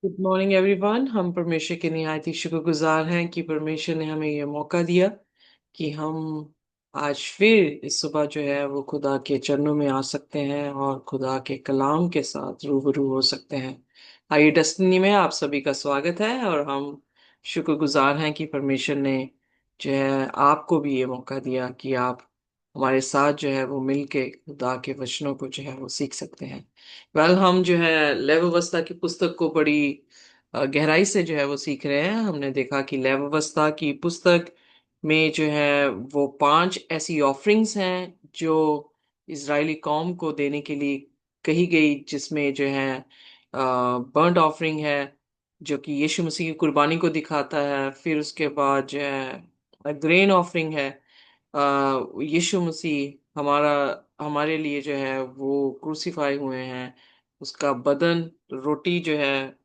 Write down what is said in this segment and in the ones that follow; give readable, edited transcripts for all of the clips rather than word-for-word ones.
Good morning everyone. हम परमेश्वर के निहायत ही शुक्रगुजार हैं कि परमेश्वर ने हमें यह मौका दिया कि हम आज फिर इस सुबह जो है वो खुदा के चरणों में आ सकते हैं और खुदा के कलाम के साथ रूबरू हो सकते हैं। आइए, डेस्टिनी में आप सभी का स्वागत है और हम शुक्रगुजार हैं कि परमेश्वर ने जो है आपको भी ये मौका दिया कि आप हमारे साथ जो है वो मिलके खुदा के वचनों को जो है वो सीख सकते हैं। हम जो है लैव अवस्था की पुस्तक को बड़ी गहराई से जो है वो सीख रहे हैं। हमने देखा कि लैव अवस्था की पुस्तक में जो है वो 5 ऐसी ऑफरिंग्स हैं जो इजरायली कौम को देने के लिए कही गई, जिसमें जो है बर्ंट ऑफरिंग है जो कि यीशु मसीह की कुर्बानी को दिखाता है। फिर उसके बाद जो है ग्रेन ऑफरिंग है। यीशु मसीह हमारा हमारे लिए जो है वो क्रूसीफाई हुए हैं। उसका बदन रोटी जो है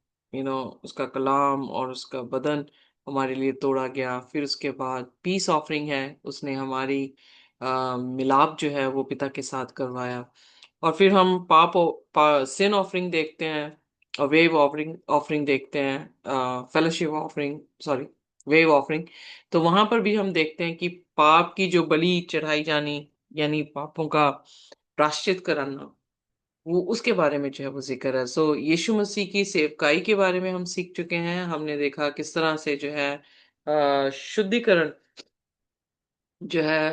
उसका कलाम और उसका बदन हमारे लिए तोड़ा गया। फिर उसके बाद पीस ऑफरिंग है, उसने हमारी मिलाप जो है वो पिता के साथ करवाया। और फिर हम सिन ऑफरिंग देखते हैं और वेव ऑफरिंग ऑफरिंग देखते हैं, fellowship offering, sorry, wave offering. तो वहां पर भी हम देखते हैं कि पाप की जो बलि चढ़ाई जानी, यानी पापों का प्रायश्चित कराना, वो उसके बारे में जो है वो जिक्र है। सो यीशु मसीह की सेवकाई के बारे में हम सीख चुके हैं। हमने देखा किस तरह से जो है शुद्धिकरण जो है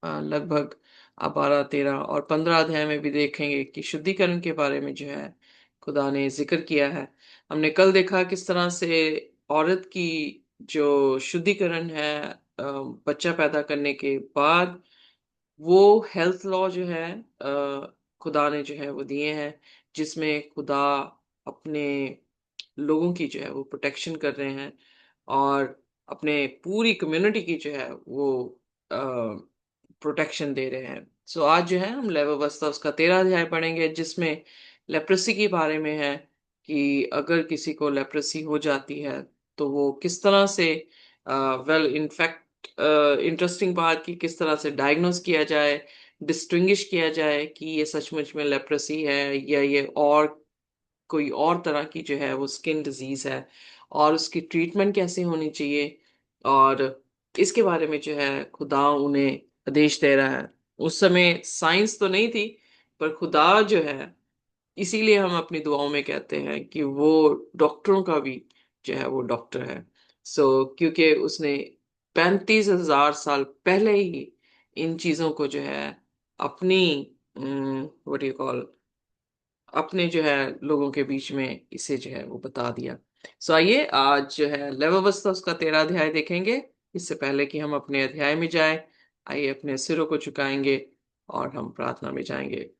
लगभग आप 12, 13 और 15 अध्याय में भी देखेंगे कि शुद्धिकरण के बारे में जो है खुदा ने जिक्र किया है। हमने कल देखा किस तरह से औरत की जो शुद्धिकरण है बच्चा पैदा करने के बाद, वो हेल्थ लॉ जो है खुदा ने जो है वो दिए हैं, जिसमें खुदा अपने लोगों की जो है वो प्रोटेक्शन कर रहे हैं और अपने पूरी कम्युनिटी की जो है वो प्रोटेक्शन दे रहे हैं। सो आज जो है हम लेव अवस्था उसका 13 अध्याय पढ़ेंगे, जिसमें लेप्रेसी के बारे में है कि अगर किसी को लेप्रेसी हो जाती है तो वो किस तरह से वेल इनफैक्ट इंटरेस्टिंग बात कि किस तरह से डायग्नोस किया जाए, डिस्टिंग्विश किया जाए कि ये सचमुच में लेप्रेसी है या ये और कोई और तरह की जो है वो स्किन डिजीज है, और उसकी ट्रीटमेंट कैसे होनी चाहिए। और इसके बारे में जो है खुदा उन्हें आदेश दे रहा है। उस समय साइंस तो नहीं थी, पर खुदा जो है, इसीलिए हम अपनी दुआओं में कहते हैं कि वो डॉक्टरों का भी जो है वो डॉक्टर है। क्योंकि उसने 35,000 साल पहले ही इन चीजों को जो है अपनी व्हाट यू कॉल अपने जो है लोगों के बीच में इसे जो है वो बता दिया। आइए आज जो है लव अवस्था उसका 13 अध्याय देखेंगे। इससे पहले कि हम अपने अध्याय में जाएं, आइए अपने सिरों को झुकाएंगे और हम प्रार्थना में जाएंगे।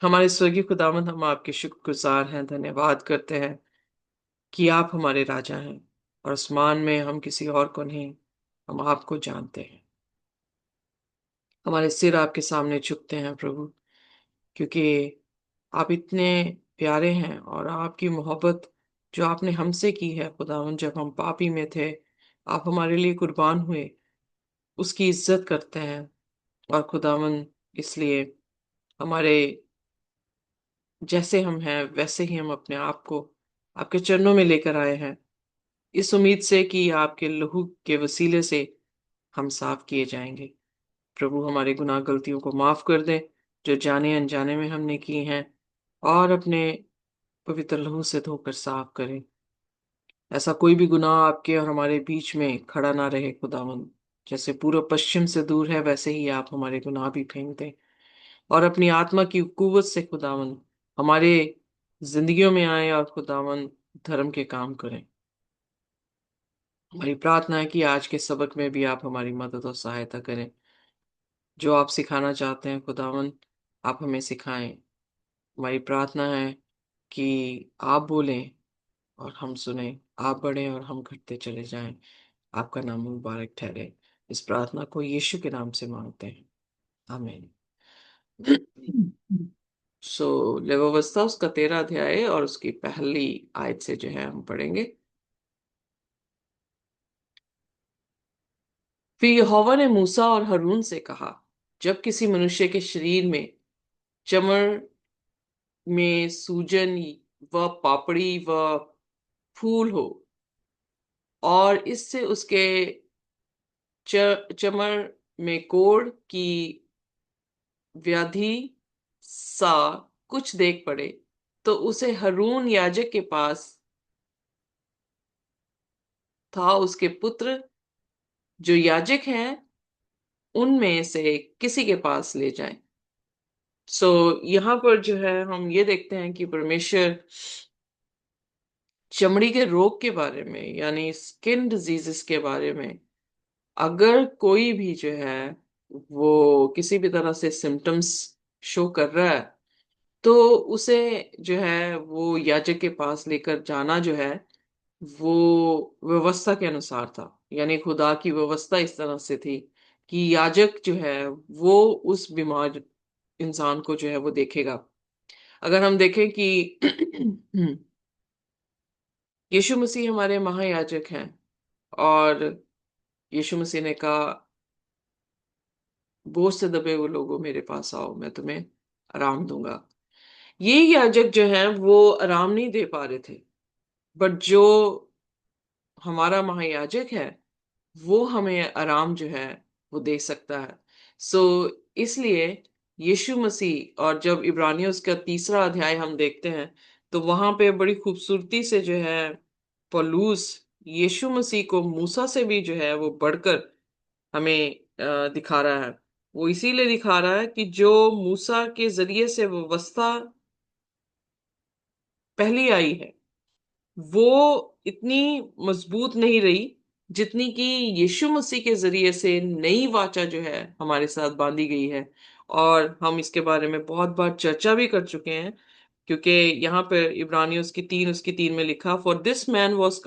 हमारे स्वर्गीय खुदावंद, हम आपके शुक्रगुजार हैं, धन्यवाद करते हैं कि आप हमारे राजा हैं और आसमान में हम किसी और को नहीं, हम आपको जानते हैं। हमारे सिर आपके सामने झुकते हैं प्रभु, क्योंकि आप इतने प्यारे हैं और आपकी मोहब्बत जो आपने हमसे की है खुदावन, जब हम पापी में थे आप हमारे लिए कुर्बान हुए, उसकी इज्जत करते हैं। और खुदावन, इसलिए हमारे जैसे हम हैं वैसे ही हम अपने आप को आपके चरणों में लेकर आए हैं, इस उम्मीद से कि आपके लहू के वसीले से हम साफ किए जाएंगे। प्रभु, हमारे गुनाह गलतियों को माफ कर दें जो जाने अनजाने में हमने की हैं, और अपने पवित्र लहू से धोकर साफ करें। ऐसा कोई भी गुनाह आपके और हमारे बीच में खड़ा ना रहे खुदावन। जैसे पूर्व पश्चिम से दूर है, वैसे ही आप हमारे गुनाह भी फेंक दें और अपनी आत्मा की कुव्वत से खुदावन हमारे जिंदगियों में आए और खुदावन धर्म के काम करें। हमारी प्रार्थना है कि आज के सबक में भी आप हमारी मदद और सहायता करें। जो आप सिखाना चाहते हैं खुदावन, आप हमें सिखाएं। हमारी प्रार्थना है कि आप बोलें और हम सुने, आप बढ़ें और हम घटते चले जाएं। आपका नाम मुबारक ठहरे। इस प्रार्थना को यीशु के नाम से मांगते हैं, आमीन। लेवावस्था उसका 13 अध्याय है और उसकी पहली आयत से जो है हम पढ़ेंगे। फिर यहोवा ने मूसा और हारून से कहा, जब किसी मनुष्य के शरीर में चमड़ में सूजन वह पापड़ी व फूल हो, और इससे उसके चमड़ में कोढ़ की व्याधि सा कुछ देख पड़े, तो उसे हारून याजक के पास था उसके पुत्र जो याजक हैं उनमें से किसी के पास ले जाएं। सो यहाँ पर जो है हम ये देखते हैं कि परमेश्वर चमड़ी के रोग के बारे में, यानी स्किन डिजीजेस के बारे में, अगर कोई भी जो है वो किसी भी तरह से सिम्टम्स शो कर रहा है, तो उसे जो है वो याजक के पास लेकर जाना जो है वो व्यवस्था के अनुसार था। यानी खुदा की व्यवस्था इस तरह से थी कि याजक जो है वो उस बीमार इंसान को जो है वो देखेगा। अगर हम देखें कि यीशु मसीह हमारे महायाजक हैं, और यीशु मसीह ने कहा, बोझ से दबे हुए लोगों मेरे पास आओ, मैं तुम्हें आराम दूंगा। ये याजक जो है वो आराम नहीं दे पा रहे थे, बट जो हमारा महायाजक है वो हमें आराम जो है वो दे सकता है। सो इसलिए यीशु मसीह, और जब इब्रानियों उसका 3रा अध्याय हम देखते हैं, तो वहां पे बड़ी खूबसूरती से जो है पौलुस यीशु मसीह को मूसा से भी जो है वो बढ़कर हमें दिखा रहा है। वो इसीलिए दिखा रहा है कि जो मूसा के जरिए से व्यवस्था पहली आई है, वो इतनी मजबूत नहीं रही जितनी कि यीशु मसीह के जरिए से नई वाचा जो है हमारे साथ बांधी गई है। और हम इसके बारे में बहुत बार चर्चा भी कर चुके हैं, क्योंकि यहाँ पे इब्रानियों उसकी 3 में लिखा, for this man was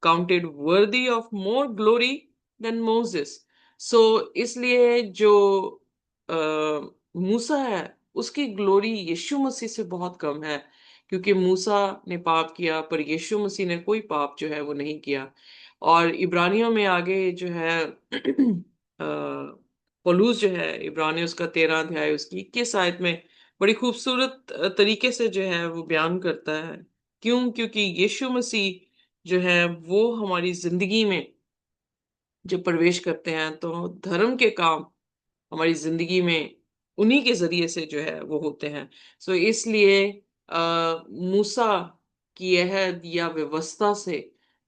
counted worthy of more glory than Moses. So इसलिए जो मूसा है उसकी ग्लोरी यीशु मसीह से बहुत कम है, क्योंकि मूसा ने पाप किया पर यीशु मसीह ने कोई पाप जो है वो नहीं किया। और इब्रानियों में आगे जो है पौलुस जो है इब्रानियों उसका 13 अध्याय उसकी 21 आयत में बड़ी खूबसूरत तरीके से जो है वो बयान करता है। क्यों? क्योंकि यीशु मसीह जो है वो हमारी जिंदगी में जब प्रवेश करते हैं तो धर्म के काम हमारी जिंदगी में उन्हीं के जरिए से जो है वो होते हैं। सो इसलिए मूसा की यह या व्यवस्था से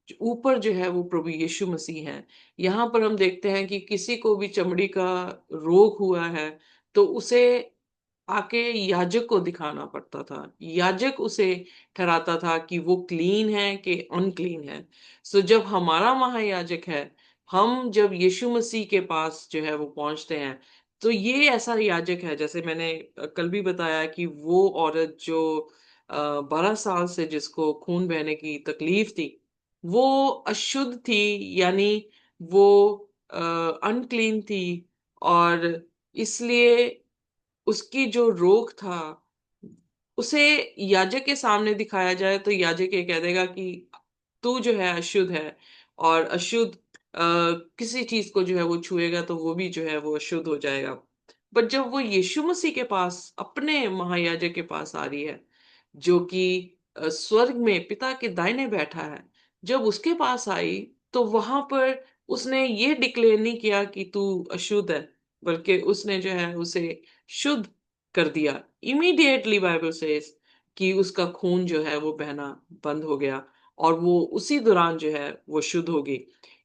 जो ऊपर जो है वो प्रभु यीशु मसीह हैं। यहाँ पर हम देखते हैं कि किसी को भी चमड़ी का रोग हुआ है तो उसे आके याजक को दिखाना पड़ता था। याजक उसे ठहराता था कि वो क्लीन है कि अनक्लीन है। सो जब हमारा महायाजक है, हम जब यीशु मसीह के पास जो है वो पहुंचते हैं, तो ये ऐसा याजक है, जैसे मैंने कल भी बताया कि वो औरत जो 12 साल से जिसको खून बहने की तकलीफ थी, वो अशुद्ध थी, यानी वो अनक्लीन थी। और इसलिए उसकी जो रोग था उसे याजक के सामने दिखाया जाए तो याजक ये कह देगा कि तू जो है अशुद्ध है, और अशुद्ध किसी चीज को जो है वो छुएगा तो वो भी जो है वो अशुद्ध हो जाएगा। बट जब वो यीशु मसीह के पास अपने महायाजक के पास आ रही है, जो कि स्वर्ग में पिता के दाहिने बैठा है, जब उसके पास आई तो वहां पर उसने ये डिक्लेयर नहीं किया कि तू अशुद्ध है, बल्कि उसने जो है उसे शुद्ध कर दिया। इमीडिएटली बाइबल सेज कि उसका खून जो है वो बहना बंद हो गया, और वो उसी दौरान जो है वो शुद्ध हो गई।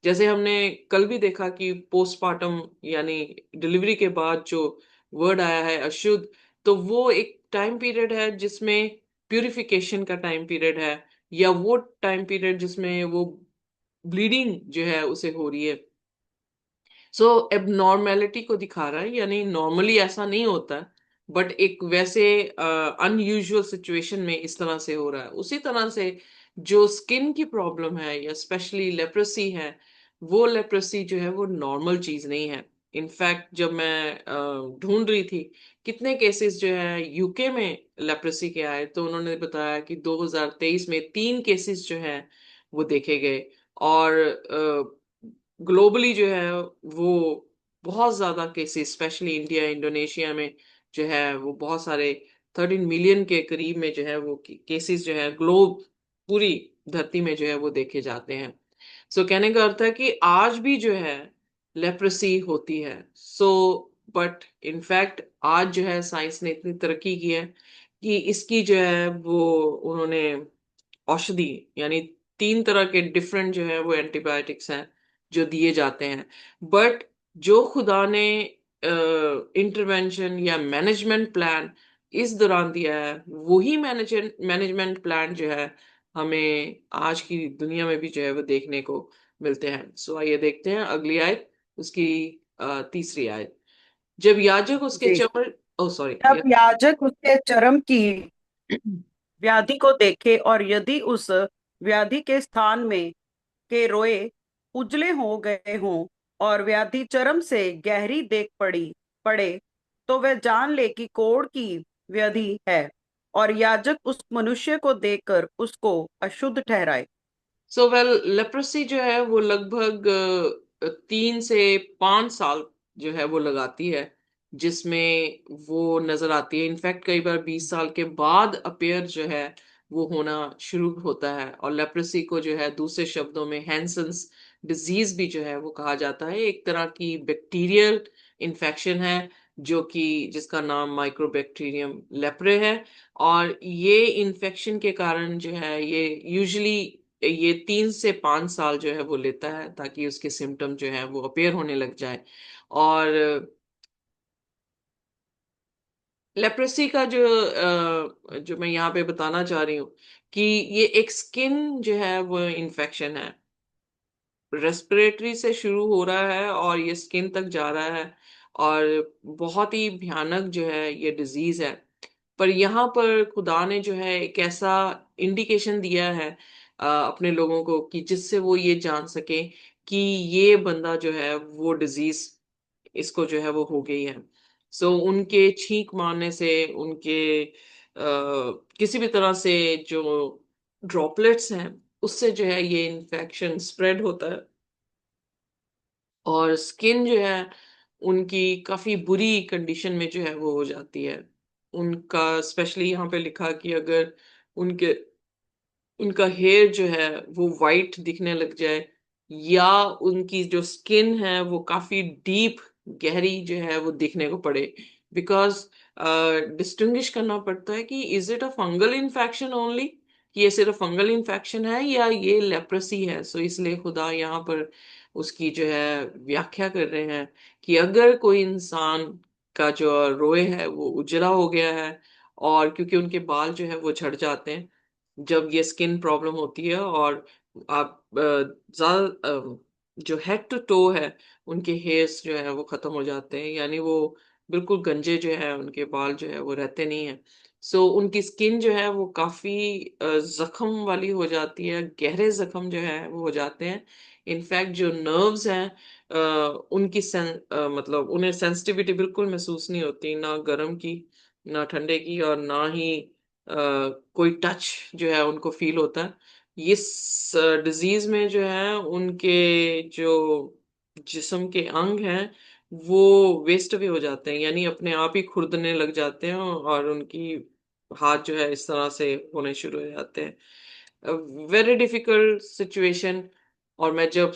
जैसे हमने कल भी देखा कि पोस्टमार्टम यानी डिलीवरी के बाद जो वर्ड आया है अशुद्ध, तो वो एक टाइम पीरियड है जिसमें प्यूरिफिकेशन का टाइम पीरियड है, या वो टाइम पीरियड जिसमें वो ब्लीडिंग जो है उसे हो रही है। सो एबनॉर्मेलिटी को दिखा रहा है, यानी नॉर्मली ऐसा नहीं होता, बट एक वैसे अनयूजुअल सिचुएशन में इस तरह से हो रहा है। उसी तरह से जो स्किन की प्रॉब्लम है या स्पेशली लेप्रेसी है, वो लेप्रेसी जो है वो नॉर्मल चीज नहीं है। इनफैक्ट जब मैं ढूंढ रही थी कितने केसेस जो है यूके में लेप्रेसी के आए, तो उन्होंने बताया कि 2023 में 3 केसेस जो है वो देखे गए। और ग्लोबली जो है वो बहुत ज्यादा केसेस स्पेशली इंडिया इंडोनेशिया में जो है वो बहुत सारे 13 मिलियन के करीब में जो है वो केसेस जो है ग्लोब, पूरी धरती में जो है वो देखे जाते हैं। सो कहने का अर्थ है कि आज भी जो है लेप्रेसी होती है। सो बट इनफैक्ट आज जो है साइंस ने इतनी तरक्की की है कि इसकी जो है वो उन्होंने औषधि, यानी 3 तरह के डिफरेंट जो है वो एंटीबायोटिक्स हैं जो दिए जाते हैं। बट जो खुदा ने इंटरवेंशन या मैनेजमेंट प्लान इस दौरान दिया है, वही मैनेजमेंट प्लान जो है हमें आज की दुनिया में भी जो है वो देखने को मिलते हैं। सो आइए देखते हैं अगली आयत, उसकी तीसरी आयत। जब याजक उसके जी। चमड़, ओ सॉरी, जब याजक उसके चर्म की व्याधि को देखे और यदि उस व्याधि के स्थान में के रोए उजले हो गए हों और व्याधि चर्म से गहरी देख पड़े, तो वह जान ले कि कोढ़ की व्याधि है, और याजक उस मनुष्य को देखकर उसको अशुद्ध ठहराए। सो वेल, लेप्रोसी जो है वो लगभग 3 से 5 साल जो है वो लगाती है, जिसमें वो नजर आती है। इनफैक्ट कई बार 20 साल के बाद अपेयर जो है वो होना शुरू होता है। और लेप्रोसी को जो है दूसरे शब्दों में हैंसन्स डिजीज भी जो है वो कहा जाता है। एक तरह की बैक्टीरियल इन्फेक्शन है जो कि जिसका नाम माइक्रोबैक्टीरियम लेप्रे है। और ये इन्फेक्शन के कारण जो है ये 3 से 5 साल जो है वो लेता है ताकि उसके सिम्टम जो है वो अपेयर होने लग जाए। और लेप्रेसी का जो मैं यहाँ पे बताना चाह रही हूँ कि ये एक स्किन जो है वो इन्फेक्शन है, रेस्पिरेटरी से शुरू हो रहा है और ये स्किन तक जा रहा है। और बहुत ही भयानक जो है ये डिजीज है। पर यहाँ पर खुदा ने जो है एक ऐसा इंडिकेशन दिया है अपने लोगों को कि जिससे वो ये जान सके कि ये बंदा जो है वो डिजीज इसको जो है वो हो गई है। सो उनके छींक मारने से, उनके किसी भी तरह से जो ड्रॉपलेट्स हैं उससे जो है ये इन्फेक्शन स्प्रेड होता है। और स्किन जो है उनकी काफी बुरी कंडीशन में जो है वो हो जाती है। उनका स्पेशली यहाँ पे लिखा कि अगर उनके उनका हेयर जो है वो वाइट दिखने लग जाए, या उनकी जो स्किन है वो काफी डीप, गहरी जो है वो दिखने को पड़े। बिकॉज डिस्टिंग्विश करना पड़ता है कि is it a fungal infection only, कि ये सिर्फ फंगल इन्फेक्शन है या ये लेप्रेसी है। सो इसलिए खुदा यहाँ पर उसकी जो है व्याख्या कर रहे हैं कि अगर कोई इंसान का जो रोए है वो उजला हो गया है, और क्योंकि उनके बाल जो है वो झड़ जाते हैं जब ये स्किन प्रॉब्लम होती है, और आप ज्यादा जो हेड टू टो है उनके हेयर्स जो है वो खत्म हो जाते हैं, यानी वो बिल्कुल गंजे जो है उनके बाल जो है वो रहते नहीं है। सो उनकी स्किन जो है वो काफी जख्म वाली हो जाती है, गहरे जख्म जो है वो हो जाते हैं। इनफैक्ट जो नर्व्स हैं उनकी मतलब उन्हें सेंसिटिविटी बिल्कुल महसूस नहीं होती, ना गर्म की ना ठंडे की, और ना ही कोई टच जो है उनको फील होता है। इस डिजीज में जो है उनके जो जिस्म के अंग हैं वो वेस्ट भी हो जाते हैं, यानी अपने आप ही खुरदने लग जाते हैं, और उनकी हाथ जो है इस तरह से होने शुरू हो जाते हैं। Very difficult situation. और मैं जब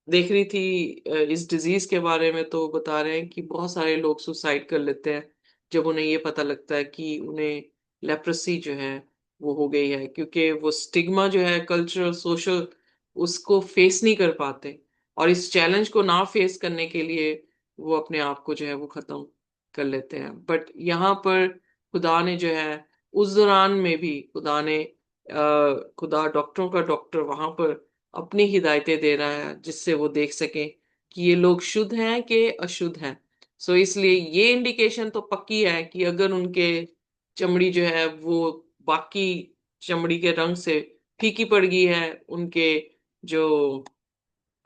देख रही थी इस डिजीज के बारे में, तो बता रहे हैं कि बहुत सारे लोग सुसाइड कर लेते हैं जब उन्हें ये पता लगता है कि उन्हें लेप्रेसी जो है वो हो गई है, क्योंकि वो स्टिग्मा जो है कल्चरल सोशल उसको फेस नहीं कर पाते। और इस चैलेंज को ना फेस करने के लिए वो अपने आप को जो है वो खत्म कर लेते हैं। बट यहाँ पर खुदा ने जो है उस दौरान में भी खुदा डॉक्टरों का डॉक्टर वहां पर अपनी हिदायतें दे रहा है जिससे वो देख सके कि ये लोग शुद्ध हैं कि अशुद्ध हैं। सो इसलिए ये इंडिकेशन तो पक्की है कि अगर उनके चमड़ी जो है वो बाकी चमड़ी के रंग से फीकी पड़ गई है, उनके जो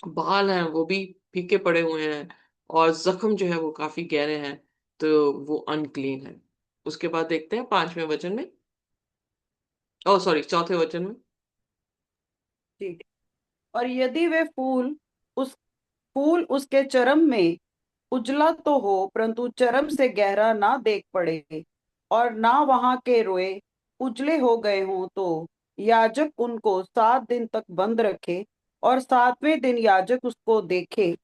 बाल हैं वो भी फीके पड़े हुए हैं, और जख्म जो है वो काफी गहरे हैं, तो वो अनक्लीन है। उसके बाद देखते हैं 5वें वचन में, ओ सॉरी, चौथे वचन में। ठीक। और यदि वे उस फूल उसके चर्म में उजला तो हो, परंतु चर्म से गहरा ना देख पड़े, और ना वहां के रोए उजले हो गए हों, तो याजक उनको 7 दिन तक बंद रखे, और 7वें दिन याजक उसको देखे,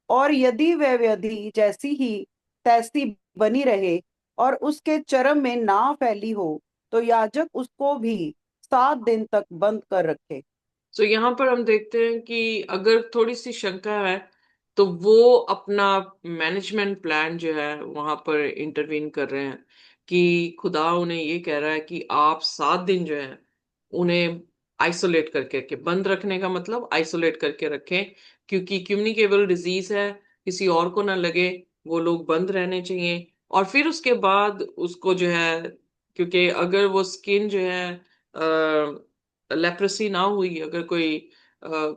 और यदि वह व्याधि जैसी ही तैसी बनी रहे और उसके चर्म में ना फैली हो, तो याजक उसको भी 7 दिन तक बंद कर रखे। तो यहाँ पर हम देखते हैं कि अगर थोड़ी सी शंका है तो वो अपना मैनेजमेंट प्लान जो है वहां पर इंटरवीन कर रहे हैं कि खुदा उन्हें ये कह रहा है कि आप 7 दिन जो है उन्हें आइसोलेट करके रखें। बंद रखने का मतलब आइसोलेट करके रखें, क्योंकि कम्युनिकेबल डिजीज है, किसी और को ना लगे, वो लोग बंद रहने चाहिए। और फिर उसके बाद उसको जो है, क्योंकि अगर वो स्किन जो है लेप्रेसी ना हुई, अगर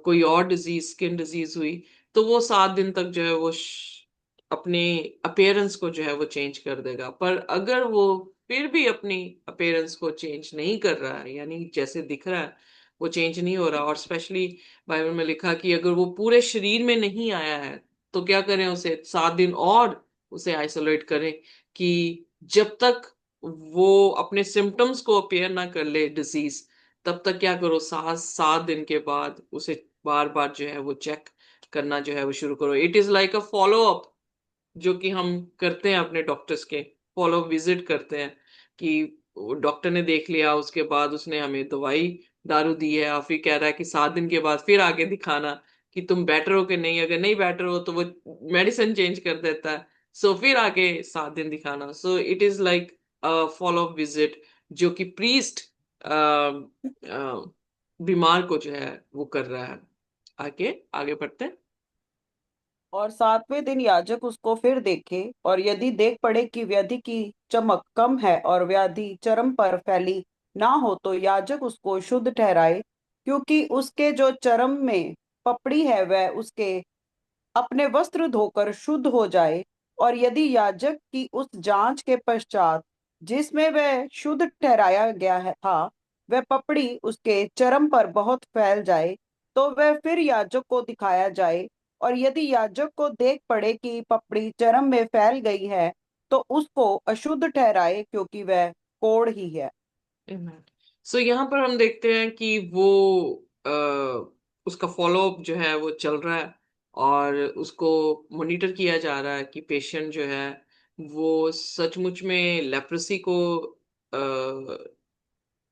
कोई और डिजीज, स्किन डिजीज हुई, तो वो 7 दिन तक जो है वो अपने अपीयरेंस को जो है वो चेंज कर देगा। पर अगर वो फिर भी अपनी अपीयरेंस को चेंज नहीं कर रहा है, यानी जैसे दिख रहा है वो चेंज नहीं हो रहा, और स्पेशली बाइबल में लिखा कि अगर वो पूरे शरीर में नहीं आया है, तो क्या करें, उसे 7 दिन और उसे आइसोलेट करें, कि जब तक वो अपने सिम्टम्स को अपेयर ना कर ले डिजीज, तब तक क्या करो, 7 7 दिन के बाद उसे बार बार जो है वो चेक करना जो है वो शुरू करो। It is like a follow up, जो कि हम करते हैं अपने डॉक्टर्स के, फॉलो विजिट करते हैं, कि डॉक्टर ने देख लिया, उसके बाद उसने हमें दवाई दारू दी है, और फिर कह रहा है कि 7 दिन के बाद फिर आगे दिखाना कि तुम बेटर हो कि नहीं। अगर नहीं बेटर हो तो वो मेडिसिन चेंज कर देता है, सो फिर आगे 7 दिन दिखाना। So it is like follow up visit, जो कि प्रीस्ट बीमार को जो है वो कर रहा है। आगे आगे बढ़ते हैं। और 7वें दिन याजक उसको फिर देखे, और यदि देख पड़े कि व्याधि की चमक कम है और व्याधि चर्म पर फैली ना हो, तो याजक उसको शुद्ध ठहराए, क्योंकि उसके जो चर्म में पपड़ी है वह उसके अपने वस्त्र धोकर शुद्ध हो जाए। और यदि याजक की उस जांच के पश्चात जिसमें वह शुद्ध ठहराया गया है था, वह पपड़ी उसके चर्म पर बहुत फैल जाए, तो वह फिर याजक को दिखाया जाए। और यदि याजक को देख पड़े कि पपड़ी चर्म में फैल गई है, तो उसको अशुद्ध ठहराए, क्योंकि वह कोढ़ ही है। सो यहाँ पर हम देखते हैं कि वो आ, उसका फॉलोअप जो है वो चल रहा है, और उसको मॉनिटर किया जा रहा है कि पेशेंट जो है वो सचमुच में लेप्रेसी को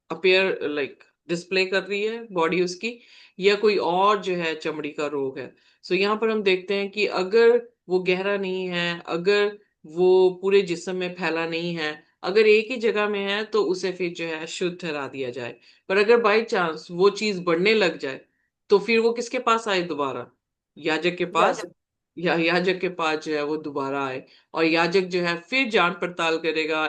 अपेयर लाइक डिस्प्ले कर रही है बॉडी उसकी, या कोई और जो है चमड़ी का रोग है। सो यहाँ पर हम देखते हैं कि अगर वो गहरा नहीं है, अगर वो पूरे जिस्म में फैला नहीं है, अगर एक ही जगह में है, तो उसे फिर जो है शुद्ध ठहरा दिया जाए। पर अगर बाई चांस वो चीज बढ़ने लग जाए, तो फिर वो किसके पास आए दोबारा? याजक के पास। याजक। या याजक के पास जो है वो दोबारा आए, और याजक जो है फिर जांच पड़ताल करेगा,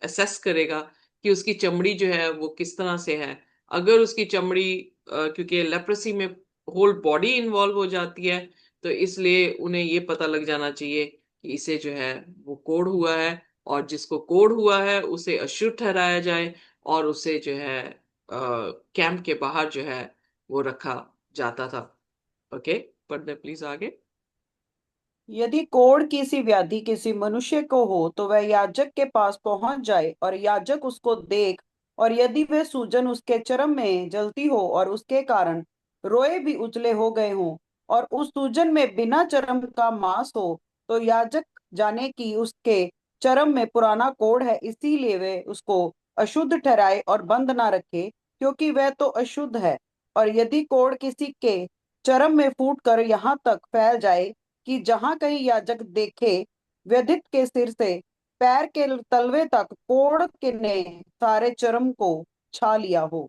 असेस करेगा कि उसकी चमड़ी जो है वो किस तरह से है। अगर उसकी चमड़ी क्योंकि लेप्रेसी में होल बॉडी इन्वॉल्व हो जाती है, तो इसलिए उन्हें ये पता लग जाना चाहिए कि इसे जो है वो कोढ़ हुआ है, और जिसको कोढ़ हुआ है उसे अशुद्ध ठहराया जाए, और उसे जो है कैंप के बाहर जो है वो रखा जाता था। ओके, पढ़ने प्लीज आगे। यदि कोढ़ की सी व्याधि किसी मनुष्य को हो, तो वह याजक के पास पहुंच जाए, और याजक उसको देख, और यदि वह सूजन उसके चर्म में जलती हो और उसके कारण रोए भी उजले हो गए हों, और उस सूजन में बिना चर्म का मांस हो, तो याजक जाने कि उसके चर्म में पुराना कोढ़ है, इसीलिए वह उसको अशुद्ध ठहराए और बंद ना रखे, क्योंकि वह तो अशुद्ध है। और यदि कोढ़ किसी के चर्म में फूट कर यहाँ तक फैल जाए कि जहां कहीं याजक देखे, व्यधित के सिर से पैर के तलवे तक कोढ़ के ने सारे चर्म को छा लिया हो।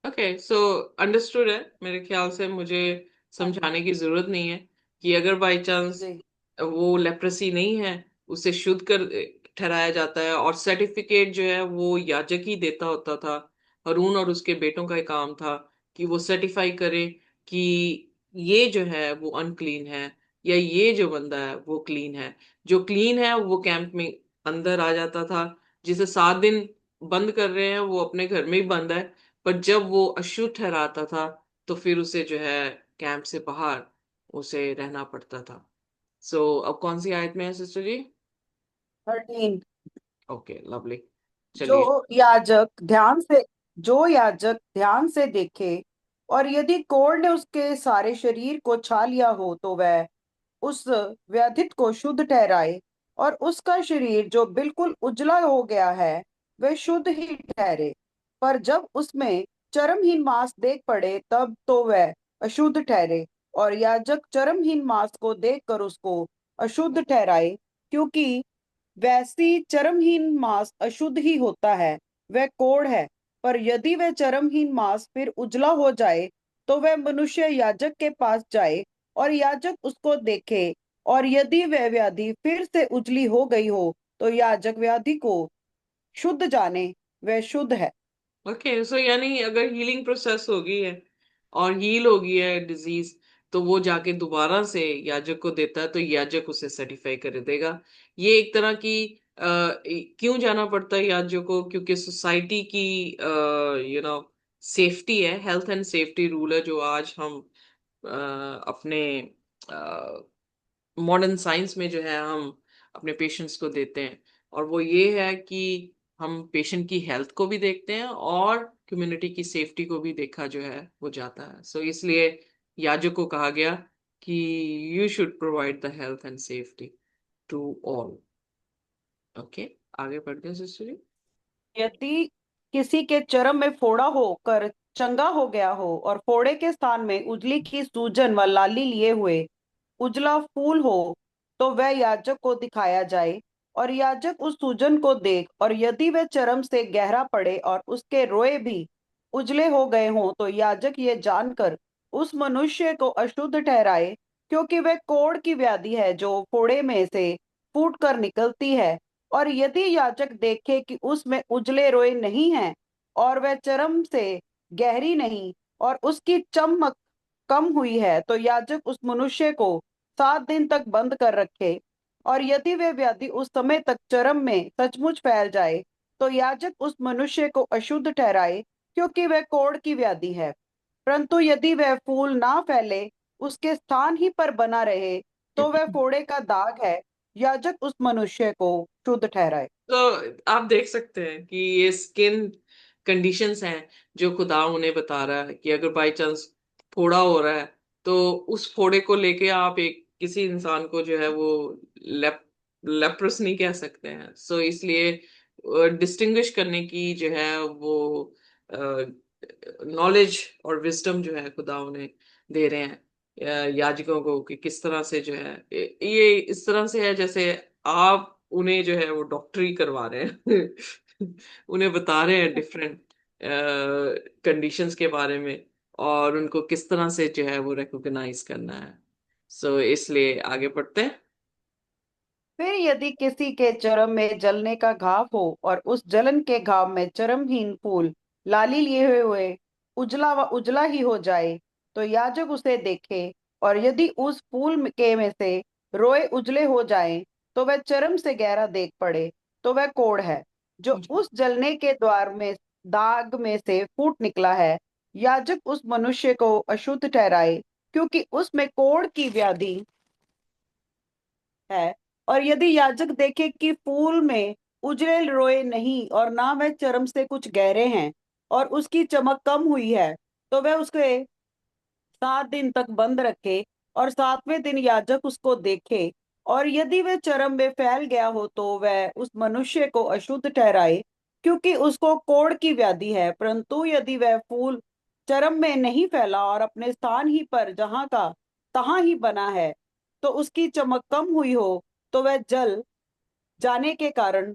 ओके, सो अंडरस्टूड है। मेरे ख्याल से मुझे समझाने की जरूरत नहीं है कि अगर बाई चांस जी। वो लेप्रेसी नहीं है, उसे शुद्ध कर ठहराया जाता है, और सर्टिफिकेट जो है वो याजक ही देता होता था। हारून और उसके बेटों का ही काम था कि वो सर्टिफाई करे कि ये जो है वो अनक्लीन है, या ये जो बंदा है वो क्लीन है। जो क्लीन है वो कैंप में अंदर आ जाता था। जिसे 7 दिन बंद कर रहे हैं वो अपने घर में ही बंद है, पर जब वो अशुद्ध ठहराता था, तो फिर उसे जो है कैंप से बाहर उसे रहना पड़ता था। सो अब कौन सी आयत में है सिस्टर जी? 13। Okay, lovely. जो चलिए। याजक ध्यान से जो याजक ध्यान से देखे और यदि कोढ़ ने उसके सारे शरीर को छा लिया हो तो वह उस व्याधित को शुद्ध ठहराए, और उसका शरीर जो बिल्कुल उजला हो गया है वह शुद्ध ही ठहरे। पर जब उसमें चर्महीन मांस देख पड़े तब तो वह अशुद्ध ठहरे, और याजक चर्महीन मांस को देखकर उसको अशुद्ध ठहराए, क्योंकि वैसी चर्महीन मांस अशुद्ध ही होता है, वह कोढ़ है। पर यदि वह चर्महीन मांस फिर उजला हो जाए तो वह मनुष्य याजक के पास जाए और याजक उसको देखे, और यदि वह व्याधि फिर से उजली हो गई हो तो याजक व्याधि को शुद्ध जाने, वह शुद्ध है। ओके, सो यानी अगर हीलिंग प्रोसेस हो गई है और हील हो गई है डिजीज, तो वो जाके दोबारा से याजक को देता है, तो याजक उसे सर्टिफाई कर देगा। ये एक तरह की क्यों जाना पड़ता है याजक को? क्योंकि सोसाइटी की सेफ्टी है, हेल्थ एंड सेफ्टी रूल है, जो आज हम अपने मॉडर्न साइंस में जो है हम अपने पेशेंट्स को देते हैं। और वो ये है कि हम पेशेंट की हेल्थ को भी देखते हैं और कम्युनिटी की सेफ्टी को भी देखा जो है वो जाता है। सो इसलिए याजक को कहा गया कि you should provide the health and safety to all. Okay, आगे बढ़ते हैं सिस्टर जी। यदि किसी के चर्म में फोड़ा होकर चंगा हो गया हो और फोड़े के स्थान में उजली की सूजन व लाली लिए हुए उजला फूल हो तो वह याजक को दिखाया जाए, और याजक उस सूजन को देख और यदि वह चर्म से गहरा पड़े और उसके रोए भी उजले हो गए हों तो याजक ये जानकर उस मनुष्य को अशुद्ध ठहराए, क्योंकि वह कोढ़ की व्याधि है जो फोड़े में से फूट कर निकलती है। और यदि याजक देखे कि उसमें उजले रोए नहीं हैं और वह चर्म से गहरी नहीं और उसकी चमक कम हुई है तो याजक उस मनुष्य को 7 दिन तक बंद कर रखे। और यदि वह व्याधि उस समय तक चर्म में सचमुच फैल जाए तो याजक उस मनुष्य को अशुद्ध ठहराए, क्योंकि वह कोढ़ की व्याधि है। परंतु यदि वह फूल ना फैले, उसके स्थान ही पर बना रहे, तो वह फोड़े का दाग है, याजक उस मनुष्य को शुद्ध ठहराए। तो आप देख सकते हैं कि ये स्किन कंडीशंस हैं जो खुदा उन्हें बता रहा है कि अगर बाय चांस फोड़ा हो रहा है, तो उस फोड़े को लेके आप एक किसी इंसान को जो है वो लेप्रस नहीं कह सकते हैं। सो इसलिए डिस्टिंग्विश करने की जो है वो नॉलेज और विजडम जो है खुदा उन्हें दे रहे हैं याजकों को, कि किस तरह से जो है ये इस तरह से है जैसे आप उन्हें जो है वो डॉक्टरी करवा रहे हैं। उन्हें बता रहे हैं डिफरेंट कंडीशंस के बारे में, और उनको किस तरह से जो है वो रिकॉग्नाइज करना है। सो इसलिए आगे बढ़ते हैं। फिर यदि किसी के चर्म में जलने का घाव हो और उस जलन के घाव में चर्महीन फूल लाली लिए हुए उजला व उजला ही हो जाए, तो याजक उसे देखे, और यदि उस फूल के में से रोए उजले हो जाएं तो वह चर्म से गहरा देख पड़े, तो वह कोढ़ है जो उस जलने के द्वार में दाग में से फूट निकला है। याजक उस मनुष्य को अशुद्ध ठहराए, क्योंकि उसमें कोढ़ की व्याधि है। और यदि याजक देखे कि फूल में उजले रोए नहीं और ना वह चर्म से कुछ गहरे हैं और उसकी चमक कम हुई है, तो वह उसके 7 दिन तक बंद रखे, और 7वें दिन याजक उसको देखे, और यदि वह चर्म में फैल गया हो तो वह उस मनुष्य को अशुद्ध ठहराए, क्योंकि उसको कोढ़ की व्याधि है। परंतु यदि वह फूल चर्म में नहीं फैला और अपने स्थान ही पर जहाँ का तहाँ ही बना है, तो उसकी चमक कम हुई हो, तो वह जल जाने के कारण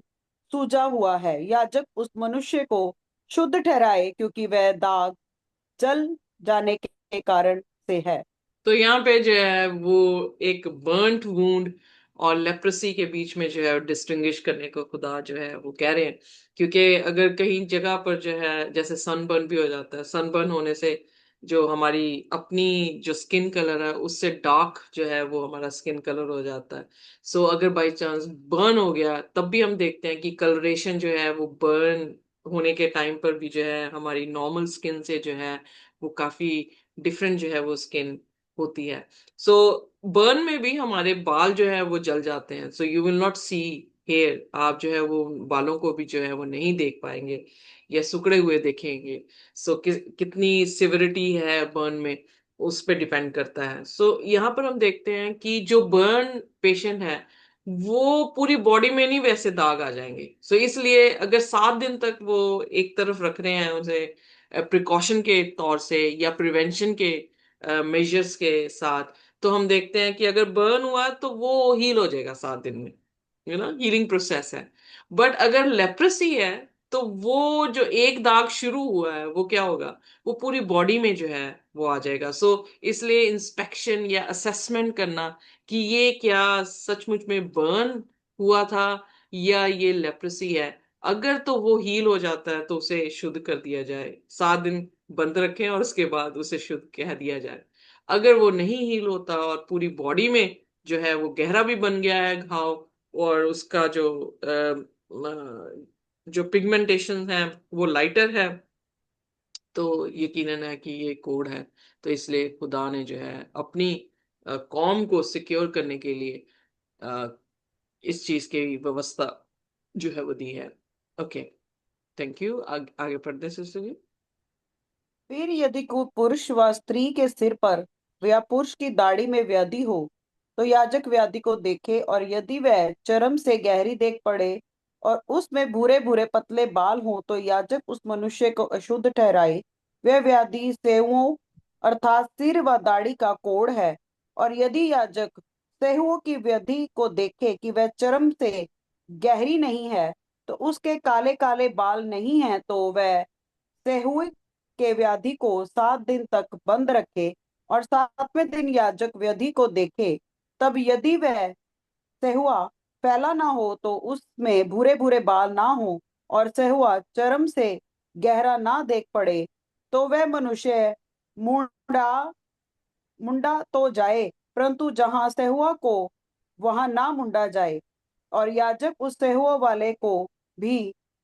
सूजा हुआ है, याजक उस मनुष्य को शुद्ध ठहराए, क्योंकि वह दाग जल जाने के कारण से है। तो यहाँ पे जो है वो एक बर्न्ट वूंड और लेप्रेसी के बीच में जो है डिस्टिंग्विश करने को खुदा जो है वो कह रहे हैं। क्योंकि अगर कहीं जगह पर जो है जैसे सनबर्न भी हो जाता है, सनबर्न होने से जो हमारी अपनी जो स्किन कलर है उससे डार्क जो है वो हमारा स्किन कलर हो जाता है। सो अगर बाई चांस बर्न हो गया, तब भी हम देखते हैं कि कलरेशन जो है वो बर्न होने के टाइम पर भी जो है हमारी नॉर्मल स्किन से जो है वो काफी डिफरेंट जो है वो स्किन होती है। सो बर्न में भी हमारे बाल जो है वो जल जाते हैं। So you will not see here, आप जो है वो बालों को भी जो है वो नहीं देख पाएंगे या सिकुड़े हुए देखेंगे। सो कितनी सिविरिटी है बर्न में, उस पे डिपेंड करता है। सो यहाँ पर हम देखते हैं कि जो बर्न पेशेंट है वो पूरी बॉडी में नहीं वैसे दाग आ जाएंगे। सो इसलिए अगर 7 दिन तक वो एक तरफ रख रहे हैं उसे प्रिकॉशन के तौर से या प्रिवेंशन के मेजर्स के साथ, तो हम देखते हैं कि अगर बर्न हुआ तो वो हील हो जाएगा 7 दिन में, हीलिंग प्रोसेस है। बट अगर लेप्रेसी है तो वो जो एक दाग शुरू हुआ है वो क्या होगा, वो पूरी बॉडी में जो है वो आ जाएगा। सो इसलिए इंस्पेक्शन या असेसमेंट करना कि ये क्या सचमुच में बर्न हुआ था या ये लेप्रेसी है, अगर तो वो हील हो जाता है तो उसे शुद्ध कर दिया जाए, 7 दिन बंद रखें और उसके बाद उसे शुद्ध कह दिया जाए। अगर वो नहीं हील होता और पूरी बॉडी में जो है वो गहरा भी बन गया है घाव, और उसका जो पिगमेंटेशन है वो लाइटर है, तो यकीनन है कि ये कोड है। तो इसलिए खुदा ने जो है अपनी कौम को सिक्योर करने के लिए अ, इस चीज की व्यवस्था जो है वो दी है। Okay, thank you. आगे पढ़ते हैं सिस्टर जी। फिर यदि कोई पुरुष व स्त्री के सिर पर या पुरुष की दाढ़ी में व्याधि हो, तो याजक व्याधि को देखे, और यदि वह चर्म से गहरी देख पड़े और उसमें भूरे भूरे पतले बाल हों, तो याजक उस मनुष्य को अशुद्ध ठहराए। वह व्याधि सेहुओं अर्थात सिर व दाढ़ी का कोढ़ है। और यदि याजक सेहुओं की व्याधि को देखे कि वह चर्म से गहरी नहीं है, तो उसके काले काले बाल नहीं हैं, तो वह सेहुई के व्याधि को 7 दिन तक बंद रखे, और 7वें दिन याजक व्याधि को देखे। तब यदि वह सेहुआ फैला ना हो, तो उसमें भूरे भूरे बाल ना हो, और सेहुआ चर्म से गहरा ना देख पड़े, तो वह मनुष्य मुंडा मुंडा तो जाए, परंतु जहां सेहुआ को वहां ना मुंडा जाए। और याजक उस सेहुआ वाले को भी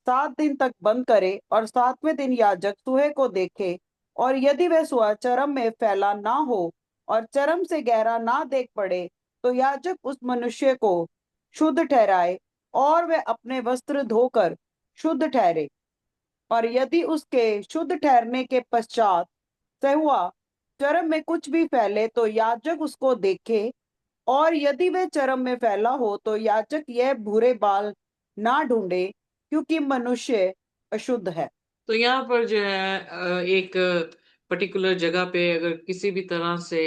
7 दिन तक बंद करे, और 7वें दिन याजक सूहे को देखे, और यदि वह सुआ चर्म में फैला ना हो और चर्म से गहरा ना देख पड़े, तो याजक उस मनुष्य को शुद्ध ठहराए, और वह अपने वस्त्र धोकर शुद्ध ठहरे। और यदि उसके शुद्ध ठहरने के पश्चात सहुआ चर्म में कुछ भी फैले, तो याजक उसको देखे, और यदि वह चर्म में फैला हो, तो याजक यह भूरे बाल ना ढूंढे, क्योंकि मनुष्य अशुद्ध है। तो यहाँ पर जो है एक पर्टिकुलर जगह पे अगर किसी भी तरह से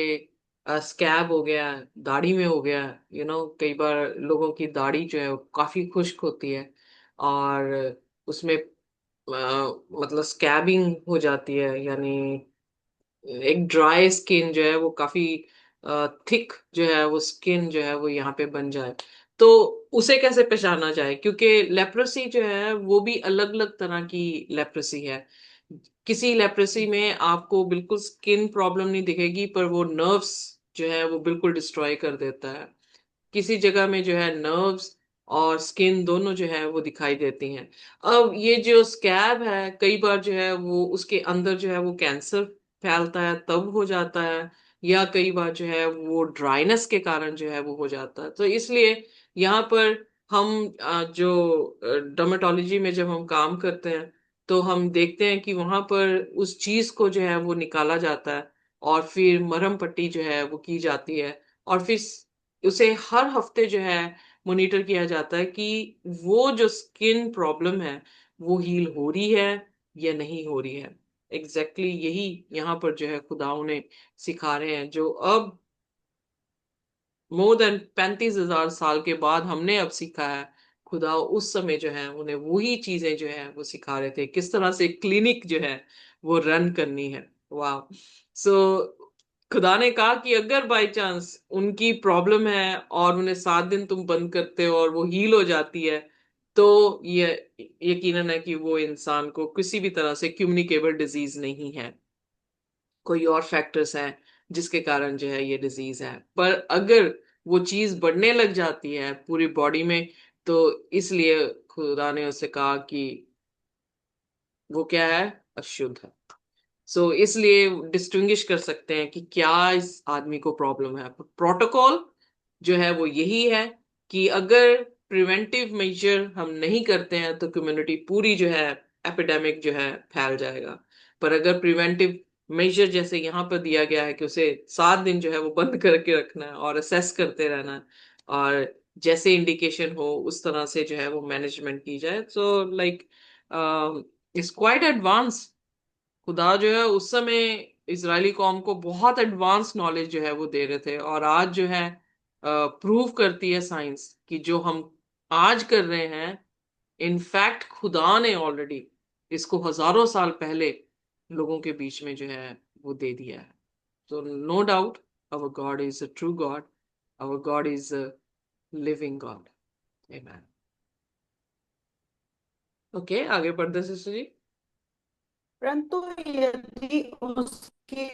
स्कैब हो गया, दाढ़ी में हो गया, कई बार लोगों की दाढ़ी जो है वो काफी खुश्क होती है और उसमें मतलब स्कैबिंग हो जाती है, यानी एक ड्राई स्किन जो है वो काफी थिक जो है वो स्किन जो है वो यहाँ पे बन जाए, तो उसे कैसे पहचाना जाए, क्योंकि लेप्रोसी जो है वो भी अलग अलग तरह की लेप्रोसी है। किसी लेप्रोसी में आपको बिल्कुल स्किन प्रॉब्लम नहीं दिखेगी पर वो नर्व्स जो है वो बिल्कुल डिस्ट्रॉय कर देता है। किसी जगह में जो है नर्व्स और स्किन दोनों जो है वो दिखाई देती हैं। अब ये जो स्कैब है कई बार जो है वो उसके अंदर जो है वो कैंसर फैलता है तब हो जाता है, या कई बार जो है वो ड्राइनेस के कारण जो है वो हो जाता है। तो इसलिए यहाँ पर हम जो डर्मेटोलॉजी में जब हम काम करते हैं तो हम देखते हैं कि वहां पर उस चीज को जो है वो निकाला जाता है और फिर मरहम पट्टी जो है वो की जाती है, और फिर उसे हर हफ्ते जो है मॉनिटर किया जाता है कि वो जो स्किन प्रॉब्लम है वो हील हो रही है या नहीं हो रही है। एग्जैक्टली यही यहाँ पर जो है खुदाओं ने सिखा रहे हैं, जो अब मोर देन 35,000 साल के बाद हमने अब सीखा है। खुदा उस समय जो है उन्हें वही चीजें जो है वो सिखा रहे थे, किस तरह से क्लिनिक जो है वो रन करनी है। वाह। सो खुदा ने कहा कि अगर बाय चांस उनकी प्रॉब्लम है और उन्हें 7 दिन तुम बंद करते हो और वो हील हो जाती है, तो ये यकीनन है कि वो इंसान को किसी भी तरह से कम्युनिकेबल डिजीज नहीं है, कोई और फैक्टर्स हैं जिसके कारण जो है ये डिजीज है। पर अगर वो चीज बढ़ने लग जाती है पूरी बॉडी में, तो इसलिए खुदा ने उससे कहा कि वो क्या है, अशुद्ध है। सो इसलिए डिस्टिंग्विश कर सकते हैं कि क्या इस आदमी को प्रॉब्लम है। प्रोटोकॉल जो है वो यही है कि अगर प्रिवेंटिव मेजर हम नहीं करते हैं तो कम्युनिटी पूरी जो है एपिडेमिक जो है फैल जाएगा। पर अगर प्रिवेंटिव मेजर जैसे यहाँ पर दिया गया है कि उसे 7 दिन जो है वो बंद करके रखना है और असेस करते रहना है, और जैसे इंडिकेशन हो उस तरह से जो है वो मैनेजमेंट की जाए, तो लाइक इट्स क्वाइट एडवांस। खुदा जो है उस समय इजरायली कौम को बहुत एडवांस नॉलेज जो है वो दे रहे थे, और आज जो है प्रूव करती है साइंस कि जो हम आज कर रहे हैं, इनफैक्ट खुदा ने ऑलरेडी इसको हजारों साल पहले लोगों के बीच में जो है वो दे दिया है। तो no doubt our God is a true God, our God is a living God. Amen. Okay, आगे बढ़ते सिस्टर जी। परंतु यदि उसकी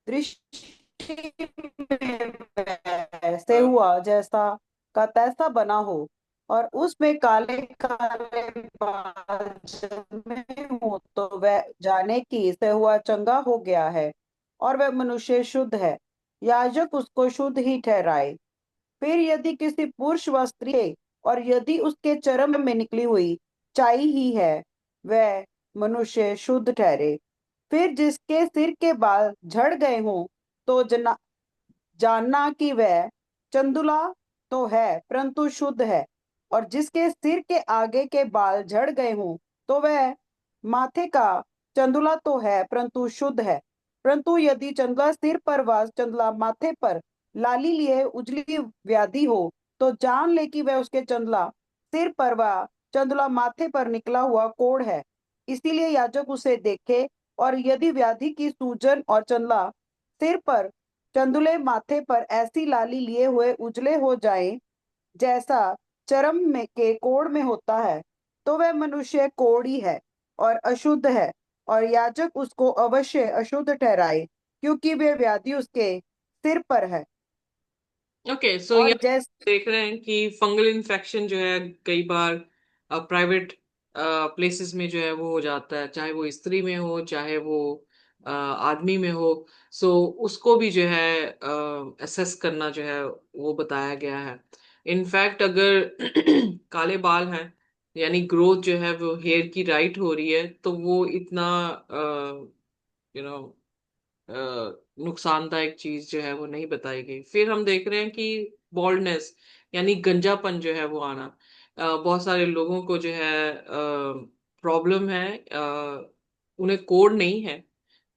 दृष्टि में वैसे हाँ। हुआ जैसा का तैसा बना हो, और उसमें काले काले बाल जमे हो, तो वह जाने की से हुआ चंगा हो गया है, और वह मनुष्य शुद्ध है। याजक उसको शुद्ध ही ठहराए। फिर यदि किसी पुरुष व स्त्री है, और यदि उसके चर्म में निकली हुई चाई ही है, वह मनुष्य शुद्ध ठहरे। फिर जिसके सिर के बाल झड़ गए हों, तो जानना कि वह चंदुला तो है परंतु शुद्ध है। और जिसके सिर के आगे के बाल झड़ गए हों, तो वह माथे का चंदुला तो है परंतु शुद्ध है। परंतु यदि चंदुला सिर पर व चंदुला माथे पर लाली लिए उजली व्याधि हो, तो जान ले कि वह उसके चंदुला सिर पर व चंदुला माथे पर निकला हुआ कोढ़ है। इसीलिए याजक उसे देखे, और यदि व्याधि की सूजन और चंदुला सिर पर चंदुले माथे पर ऐसी लाली लिए हुए उजले हो जाएं जैसा चर्म में के कोढ़ में होता है, तो वह मनुष्य कोढ़ी है और अशुद्ध है, और याजक उसको अवश्य अशुद्ध ठहराए, क्योंकि वे व्याधि उसके सिर पर है। ओके, सो और यहाँ जैस देख रहे हैं कि फंगल इन्फेक्शन जो है कई बार प्राइवेट प्लेसेस में जो है वो हो जाता है, चाहे वो स्त्री में हो चाहे वो आदमी में हो। सो उसको भी जो है असेस करना जो है वो बताया गया है। इनफैक्ट अगर काले बाल हैं, यानी ग्रोथ जो है वो हेयर की राइट हो रही है, तो वो इतना यू नो नुकसानदायक चीज जो है वो नहीं बताई गई। फिर हम देख रहे हैं कि बॉल्डनेस यानी गंजापन जो है वो आना, बहुत सारे लोगों को जो है प्रॉब्लम है, उन्हें कोड नहीं है,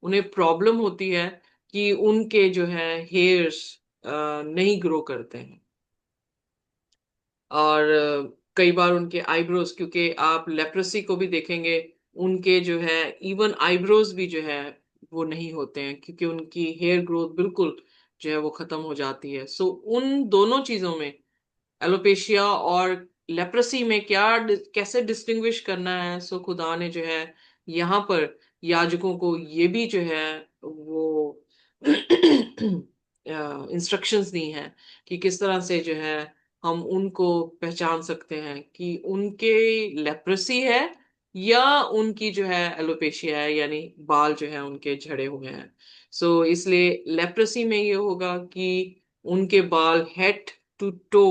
उन्हें प्रॉब्लम होती है कि उनके जो है हेयर्स नहीं ग्रो करते हैं। और कई बार उनके आईब्रोज, क्योंकि आप लेप्रोसी को भी देखेंगे, उनके जो है इवन आईब्रोज भी जो है वो नहीं होते हैं, क्योंकि उनकी हेयर ग्रोथ बिल्कुल जो है वो खत्म हो जाती है। सो उन दोनों चीजों में, एलोपेशिया और लेप्रोसी में कैसे डिस्टिंग्विश करना है, सो खुदा ने जो है यहाँ पर याजकों को ये भी जो है वो इंस्ट्रक्शंस दी हैं कि किस तरह से जो है हम उनको पहचान सकते हैं कि उनके लेप्रोसी है या उनकी जो है एलोपेशिया है, यानी बाल जो है उनके झड़े हुए हैं। सो इसलिए लेप्रोसी में ये होगा कि उनके बाल हेड टू टो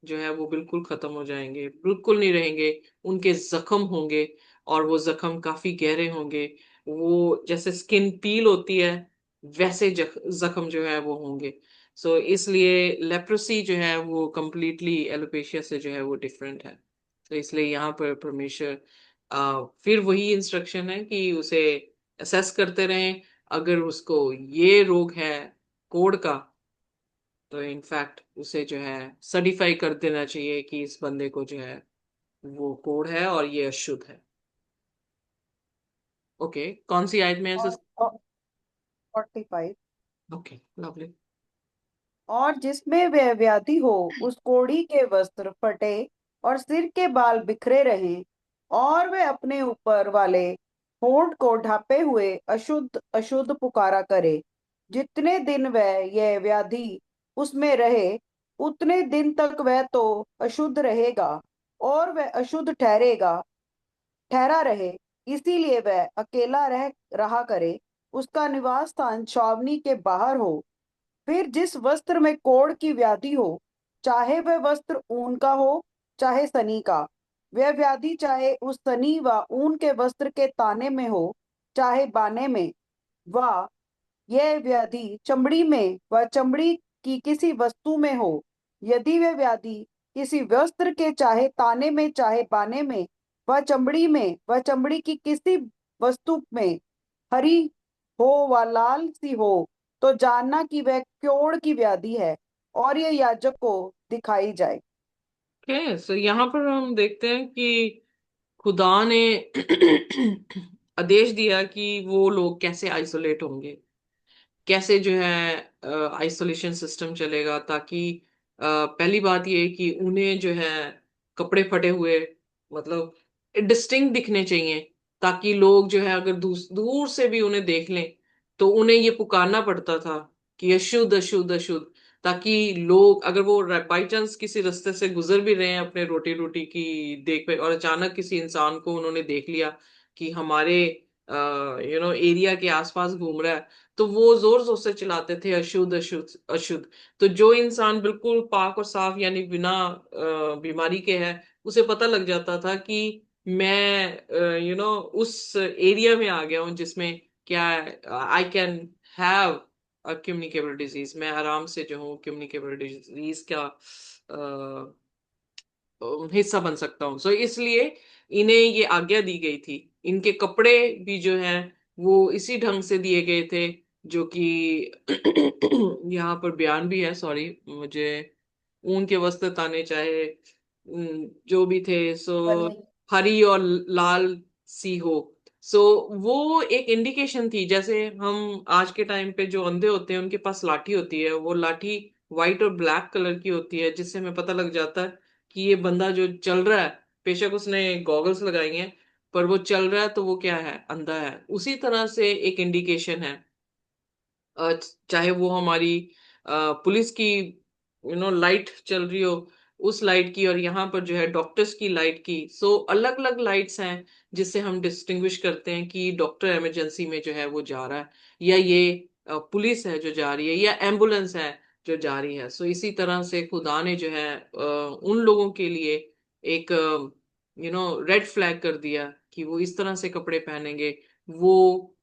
जो है वो बिल्कुल खत्म हो जाएंगे, बिल्कुल नहीं रहेंगे। उनके जख्म होंगे, और वो जख्म काफी गहरे होंगे, वो जैसे स्किन पील होती है वैसे जख्म जो है वो होंगे। सो इसलिए लेप्रोसी जो है वो कंप्लीटली एलोपेशिया से जो है वो डिफरेंट है। तो इसलिए यहाँ पर परमेश्वर फिर वही इंस्ट्रक्शन है कि उसे असेस करते रहें। अगर उसको ये रोग है कोढ़ का, तो इनफैक्ट उसे जो है सर्टिफाई कर देना चाहिए कि इस बंदे को जो है वो कोढ़ है और ये अशुद्ध है। ओके, कौन सी आयत में है? और 45। Okay, lovely. और जिसमें वह व्याधि हो, उस कोढ़ी के वस्त्र फटे और सिर के बाल बिखरे रहें, और वह अपने ऊपर वाले होंठ को ढांपे हुए अशुद्ध अशुद्ध पुकारा करे। जितने दिन वह यह व्याधि उसमें रहे, उतने दिन तक वह तो अशुद्ध रहेगा, और वह अशुद्ध ठहरा रहे। इसीलिए वह अकेला रह रहा करे, उसका निवास स्थान छावनी के बाहर हो। फिर जिस वस्त्र में कोढ़ की व्याधि हो, चाहे वह वस्त्र ऊन का हो चाहे सनी का। वह व्याधि चाहे उस सनी व ऊन के वस्त्र के ताने में हो चाहे बाने में, व यह व्याधि चमड़ी में व चमड़ी की किसी वस्तु में हो। यदि वह व्याधि किसी वस्त्र के चाहे ताने में चाहे बाने में व चमड़ी की किसी वस्तु में हरी हो व लाल सी हो, तो जानना कि वह क्योड़ की व्याधि है और यह याजक को दिखाई जाए। ओके, सो यहाँ पर हम देखते हैं कि खुदा ने आदेश दिया कि वो लोग कैसे आइसोलेट होंगे, कैसे जो है आइसोलेशन सिस्टम चलेगा, ताकि पहली बात ये है कि उन्हें जो है कपड़े फटे हुए, मतलब डिस्टिंक्ट दिखने चाहिए, ताकि लोग जो है अगर दूर से भी उन्हें देख लें तो उन्हें ये पुकारना पड़ता था कि अशुद्ध अशुद्ध अशुद्ध, ताकि लोग अगर वो बाई चांस किसी रास्ते से गुजर भी रहे हैं अपने रोटी रोटी की देख पे, और अचानक किसी इंसान को उन्होंने देख लिया कि हमारे एरिया के आसपास घूम रहा है, तो वो जोर जोर से चिल्लाते थे अशुद्ध अशुद्ध अशुद्ध। तो जो इंसान बिल्कुल पाक और साफ यानी बिना बीमारी के है, उसे पता लग जाता था कि मैं उस एरिया में आ गया हूँ जिसमें क्या I can have communicable disease, मैं आराम से जो हूँ कम्युनिकेबल डिजीज का हिस्सा बन सकता हूँ। सो इसलिए इन्हें ये आज्ञा दी गई थी। इनके कपड़े भी जो हैं वो इसी ढंग से दिए गए थे, जो कि यहाँ पर बयान भी है, सॉरी मुझे, ऊन के वस्त्र ताने चाहे जो भी थे, सो हरी। हरी और लाल सी हो। सो वो एक इंडिकेशन थी, जैसे हम आज के टाइम पे जो अंधे होते हैं उनके पास लाठी होती है, वो लाठी व्हाइट और ब्लैक कलर की होती है, जिससे हमें पता लग जाता है कि ये बंदा जो चल रहा है, बेशक उसने गॉगल्स लगाई हैं, पर वो चल रहा है तो वो क्या है, अंधा है। उसी तरह से एक इंडिकेशन है, अ, चाहे वो हमारी पुलिस की लाइट चल रही हो, उस लाइट की, और यहाँ पर जो है डॉक्टर्स की लाइट की। सो अलग अलग लाइट्स हैं जिससे हम डिस्टिंग्विश करते हैं कि डॉक्टर इमरजेंसी में जो है वो जा रहा है, या ये पुलिस है जो जा रही है, या एम्बुलेंस है जो जा रही है। सो इसी तरह से खुदा ने जो है उन लोगों के लिए एक रेड फ्लैग कर दिया कि वो इस तरह से कपड़े पहनेंगे, वो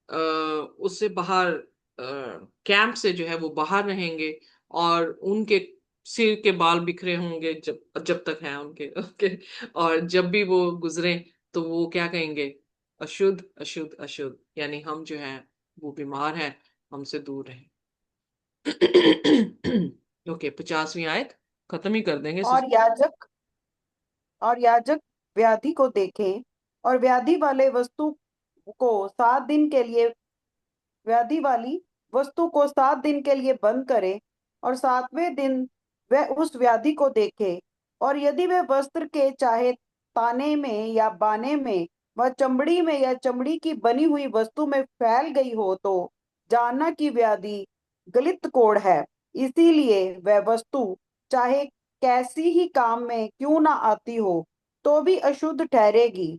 उससे बाहर कैंप से जो है वो बाहर रहेंगे, और उनके सिर के बाल बिखरे होंगे जब जब तक हैं उनके, ओके। और जब भी वो गुजरे तो वो क्या कहेंगे, अशुद्ध अशुद्ध अशुद्ध, यानी हम जो हैं वो बीमार हैं, हमसे दूर रहें। ओके, 50वीं आयत खत्म ही कर देंगे। और याजक और याजक व्याधि को देखे और व्याधि वाले वस्तु को 7 दिन के लिए व्याधि वाली वस्तु को 7 दिन के लिए बंद करे, और 7वें दिन वह उस व्याधि को देखे, और यदि वह वस्त्र के चाहे ताने में या बाने में व चमड़ी में या चमड़ी की बनी हुई वस्तु में फैल गई हो, तो जानना कि व्याधि गलित कोढ़ है। इसीलिए वह वस्तु चाहे कैसी ही काम में क्यों ना आती हो, तो भी अशुद्ध ठहरेगी।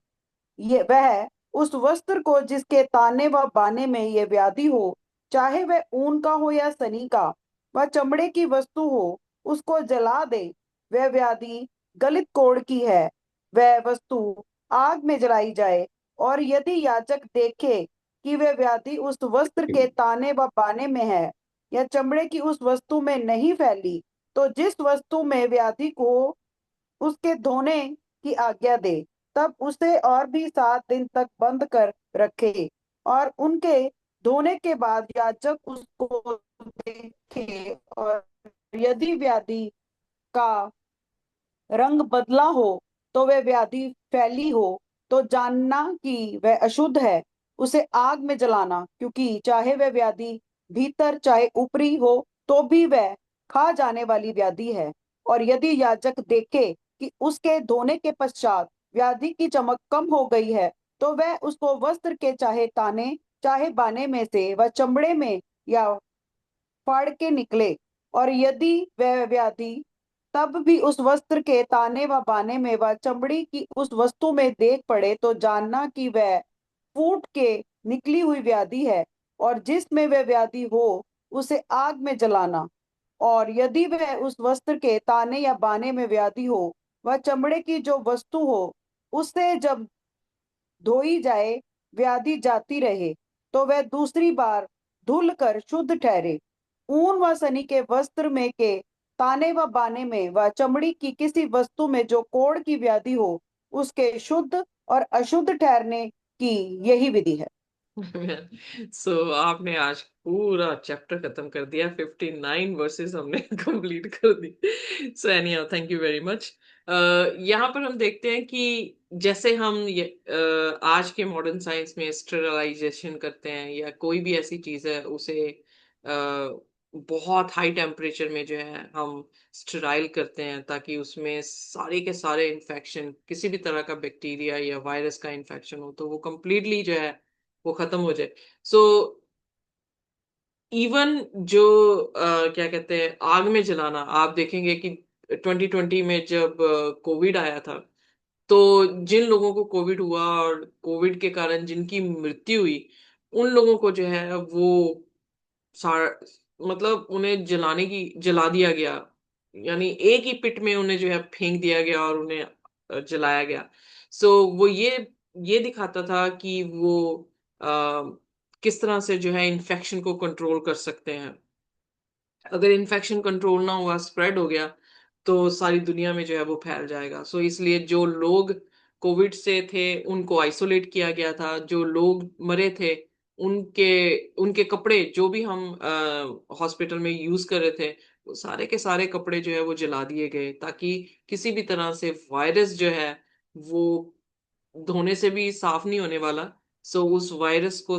ये वह उस वस्त्र को जिसके ताने व बाने में ये व्याधि हो, चाहे वह ऊन का हो या सनी का व चमड़े की वस्तु हो, उसको जला दे। वह व्याधि गलित कोढ़ की है, वह वस्तु आग में जलाई जाए। और यदि याजक देखे कि वह व्याधि उस वस्त्र के ताने व बाने में है या चमड़े की उस वस्तु में नहीं फैली, तो जिस वस्तु में व्याधि को उसके धोने की आज्ञा दे, तब उसे और भी 7 दिन तक बंद कर रखे। और उनके धोने के बाद याजक उसको देखे, और यदि व्याधि का रंग बदला हो, तो वह व्याधि फैली हो, तो जानना कि वह अशुद्ध है। उसे आग में जलाना, क्योंकि चाहे वह व्याधि भीतर चाहे ऊपरी हो, तो भी वह खा जाने वाली व्याधि है। और यदि याजक देखे कि उसके धोने के पश्चात व्याधि की चमक कम हो गई है, तो वह उसको वस्त्र के चाहे ताने चाहे बाने में से व चमड़े में या फाड़ के निकले। और यदि वह व्याधि तब भी उस वस्त्र के ताने व बाने में व चमड़ी की उस वस्तु में देख पड़े, तो जानना कि वह फूट के निकली हुई व्याधि है, और जिसमें वह व्याधि हो उसे आग में जलाना। और यदि वह उस वस्त्र के ताने या बाने में व्याधि हो, वह चमड़े की जो वस्तु हो उससे जब धोई जाए, व्याधि जाती रहे, तो वह दूसरी बार धुल कर शुद्ध ठहरे। ऊन व सनी के वस्त्र में के ताने व बाने में व चमड़ी की किसी वस्तु में जो कोढ़ की व्याधि हो, उसके शुद्ध और अशुद्ध ठहरने की यही विधि है। सो आपने आज पूरा चैप्टर खत्म कर दिया, 59 वर्सेस हमने कंप्लीट कर दी। So anyhow, thank you very much. यहाँ पर हम देखते हैं कि जैसे हम ये आज के मॉडर्न साइंस में स्टेरलाइजेशन करते हैं या कोई भी ऐसी चीज है उसे बहुत हाई टेम्परेचर में जो है हम स्टेराइल करते हैं ताकि उसमें सारे के सारे इन्फेक्शन, किसी भी तरह का बैक्टीरिया या वायरस का इन्फेक्शन हो तो वो कंप्लीटली जो है वो खत्म हो जाए। सो इवन जो क्या कहते हैं आग में जलाना, आप देखेंगे कि 2020 में जब कोविड आया था तो जिन लोगों को कोविड हुआ और कोविड के कारण जिनकी मृत्यु हुई, उन लोगों को जो है वो सार मतलब उन्हें जला दिया गया, यानी एक ही पिट में उन्हें जो है फेंक दिया गया और उन्हें जलाया गया। सो वो ये दिखाता था कि वो आ, किस तरह से जो है इन्फेक्शन को कंट्रोल कर सकते हैं। अगर इन्फेक्शन कंट्रोल ना हुआ, स्प्रेड हो गया, तो सारी दुनिया में जो है वो फैल जाएगा। सो इसलिए जो लोग कोविड से थे उनको आइसोलेट किया गया था, जो लोग मरे थे उनके उनके कपड़े जो भी हम हॉस्पिटल में यूज कर रहे थे, वो सारे के सारे कपड़े जो है वो जला दिए गए ताकि किसी भी तरह से वायरस जो है वो धोने से भी साफ नहीं होने वाला। सो उस वायरस को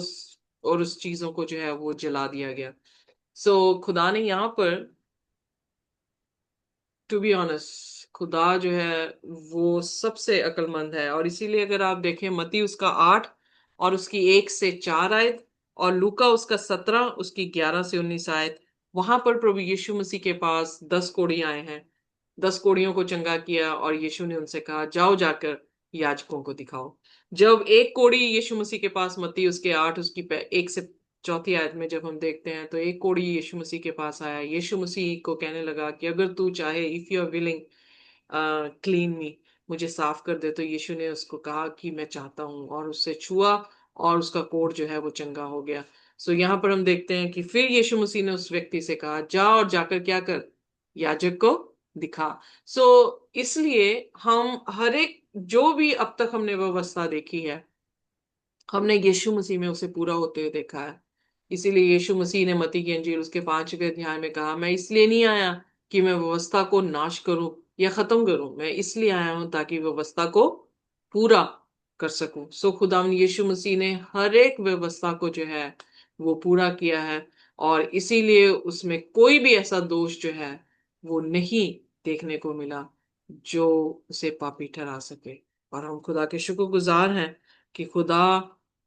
और उस चीजों को जो है वो जला दिया गया। सो खुदा ने यहाँ पर, टू बी ऑनेस्ट, खुदा जो है वो सबसे अक्लमंद है। और इसीलिए अगर आप देखें मत्ती उसका 8 और उसकी 1 से 4 आयत, और लूका उसका 17 उसकी 11 से 19 आयत, वहां पर प्रभु यीशु मसीह के पास 10 कोढ़ी आए हैं। 10 कोढ़ियों को चंगा किया और यीशु ने उनसे कहा जाओ जाकर याजकों को दिखाओ। जब एक कोढ़ी यीशु मसीह के पास, मत्ती उसके 8 उसकी 1 से 4 आयत में जब हम देखते हैं, तो एक कोढ़ी यीशु मसीह के पास आया, यीशु मसीह को कहने लगा कि अगर तू चाहे, if you are willing, clean me, मुझे साफ कर दे। तो यीशु ने उसको कहा कि मैं चाहता हूँ, और उससे छुआ और उसका कोढ़ जो है वो चंगा हो गया। सो यहाँ पर हम देखते हैं कि फिर यीशु मसीह ने उस व्यक्ति से कहा जा और जाकर क्या कर, याजक को दिखा। सो इसलिए हम हर एक जो भी अब तक हमने व्यवस्था देखी है, हमने यीशु मसीह में उसे पूरा होते हुए देखा है। इसीलिए यीशु मसीह ने मत्ती की अंजील उसके 5वें अध्याय में कहा, मैं इसलिए नहीं आया कि मैं व्यवस्था को नाश करूं या खत्म करूं, मैं इसलिए आया हूं ताकि व्यवस्था को पूरा कर सकूं। सो खुदावन यीशु मसीह ने हर एक व्यवस्था को जो है वो पूरा किया है, और इसीलिए उसमें कोई भी ऐसा दोष जो है वो नहीं देखने को मिला जो उसे पापी ठहरा सके। और हम खुदा के शुक्रगुजार हैं कि खुदा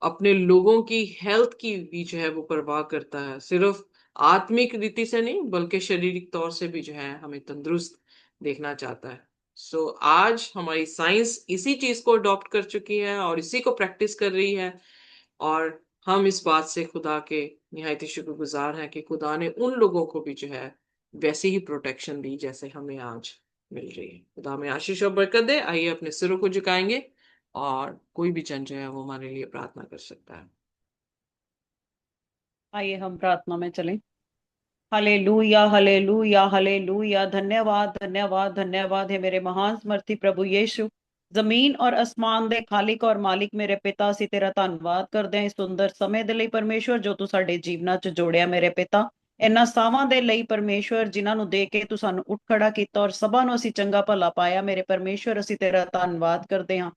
अपने लोगों की हेल्थ की भी जो है वो परवाह करता है, सिर्फ आत्मिक रीति से नहीं बल्कि शारीरिक तौर से भी जो है हमें तंदुरुस्त देखना चाहता है। सो आज हमारी साइंस इसी चीज को अडॉप्ट कर चुकी है और इसी को प्रैक्टिस कर रही है, और हम इस बात से खुदा के निहायत ही शुक्रगुजार हैं कि खुदा ने उन लोगों को भी जो है वैसी ही प्रोटेक्शन दी जैसे हमें आज मिल रही है। खुदा हमें आशीष और बरकत दे। आइए अपने सिरों को झुकाएंगे और कोई भी जन जो है वो हमारे लिए प्रार्थना कर सकता है। आइए हम प्रार्थना में चलें। Hallelujah, hallelujah, hallelujah. धन्यवाद, धन्यवाद, धन्यवाद है मेरे महान समर्थी प्रभु यीशु। जमीन और आसमान दे खालिक और मालिक मेरे पिता, ਅਸੀਂ ਤੇਰਾ ਧੰਨਵਾਦ ਕਰਦੇ ਹਾਂ ਇਸ ਸੁੰਦਰ ਸਮੇਂ ਦੇ ਲਈ ਪਰਮੇਸ਼ਵਰ, ਜੋ ਤੂੰ ਸਾਡੇ ਜੀਵਨਾਂ 'ਚ ਜੋੜਿਆ ਮੇਰੇ ਪਿਤਾ। ਇਹਨਾਂ ਸਾਵਾਂ ਦੇ ਲਈ ਪਰਮੇਸ਼ਵਰ ਜਿਨ੍ਹਾਂ ਨੂੰ ਦੇ ਕੇ ਤੂੰ ਸਾਨੂੰ ਉੱਠ ਖੜਾ ਕੀਤਾ ਔਰ ਸਭਾ ਨੂੰ ਅਸੀਂ ਚੰਗਾ ਭਲਾ ਪਾਇਆ ਮੇਰੇ ਪਰਮੇਸ਼ਵਰ, ਅਸੀਂ ਤੇਰਾ ਧੰਨਵਾਦ ਕਰਦੇ ਹਾਂ।